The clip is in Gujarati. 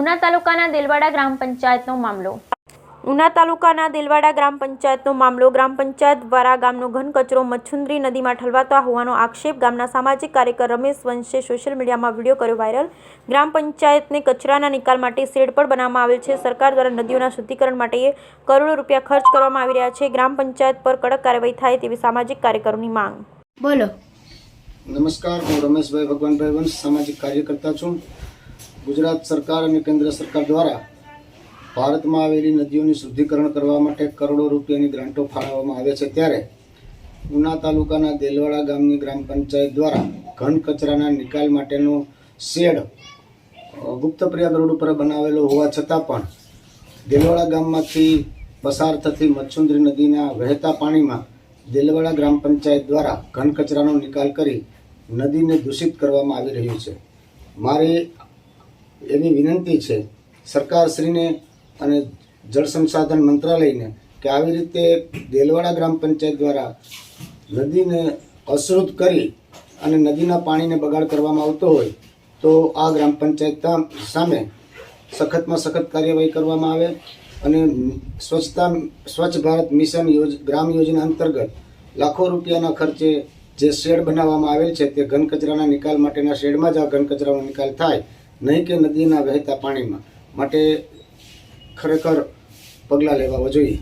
ઉના તાલુકાના દેલવાડા ગ્રામ પંચાયતનો મામલો. ઉના તાલુકાના દેલવાડા ગ્રામ પંચાયતનો મામલો. ગ્રામ પંચાયત દ્વારા ગામનો ઘન કચરો મચ્છુંદરી નદીમાં ઠલવાતો હોવાનો આક્ષેપ. ગામના સામાજિક કાર્યકર રમેશ વંશે સોશિયલ મીડિયામાં વિડીયો કર્યો વાયરલ. ગ્રામ પંચાયતને કચરાના નિકાલ માટે શેડ પણ બનાવવામાં આવેલ છે. સરકાર દ્વારા નદીઓના શુદ્ધિકરણ માટે કરોડો રૂપિયા ખર્ચ કરવામાં આવી રહ્યા છે. ગ્રામ પંચાયત પર કડક કાર્યવાહી થાય તેવી સામાજિક કાર્યકરોની માંગ. બોલો. નમસ્કાર, હું રમેશભાઈ ભગવાનભાઈ વંશ સામાજિક કાર્યકર્તા છું. ગુજરાત સરકાર અને કેન્દ્ર સરકાર દ્વારા ભારતમાં આવેલી નદીઓની શુદ્ધિકરણ કરવા માટે કરોડો રૂપિયાની ગ્રાન્ટો ફાળવવામાં આવે છે. ત્યારે ઉના તાલુકાના દેલવાડા ગામની ગ્રામ પંચાયત દ્વારા ઘન કચરાના નિકાલ માટેનો શેડ ગુપ્તપ્રયાગ રોડ ઉપર બનાવેલો હોવા છતાં પણ દેલવાડા ગામમાંથી પસાર થતી મચ્છુંદરી નદીના વહેતા પાણીમાં દેલવાડા ગ્રામ પંચાયત દ્વારા ઘન કચરાનો નિકાલ કરી નદીને દૂષિત કરવામાં આવી રહ્યું છે. મારી એવી વિનંતી છે સરકારશ્રીને અને જળ સંસાધન મંત્રાલયને કે આવી રીતે દેલવાડા ગ્રામ પંચાયત દ્વારા નદીને અશુદ્ધ કરી અને નદીના પાણીને બગાડ કરવામાં આવતો હોય તો આ ગ્રામ પંચાયત સામે સખતમાં સખત કાર્યવાહી કરવામાં આવે અને સ્વચ્છ ભારત મિશન ગ્રામ યોજના અંતર્ગત લાખો રૂપિયાના ખર્ચે જે શેડ બનાવવામાં આવેલ છે તે ઘન કચરાના નિકાલ માટેના શેડમાં જ આ ઘન કચરાનો નિકાલ થાય, નહીં કે નદીના વહેતા પાણીમાં. માટે ખરેખર પગલાં લેવા જોઈએ.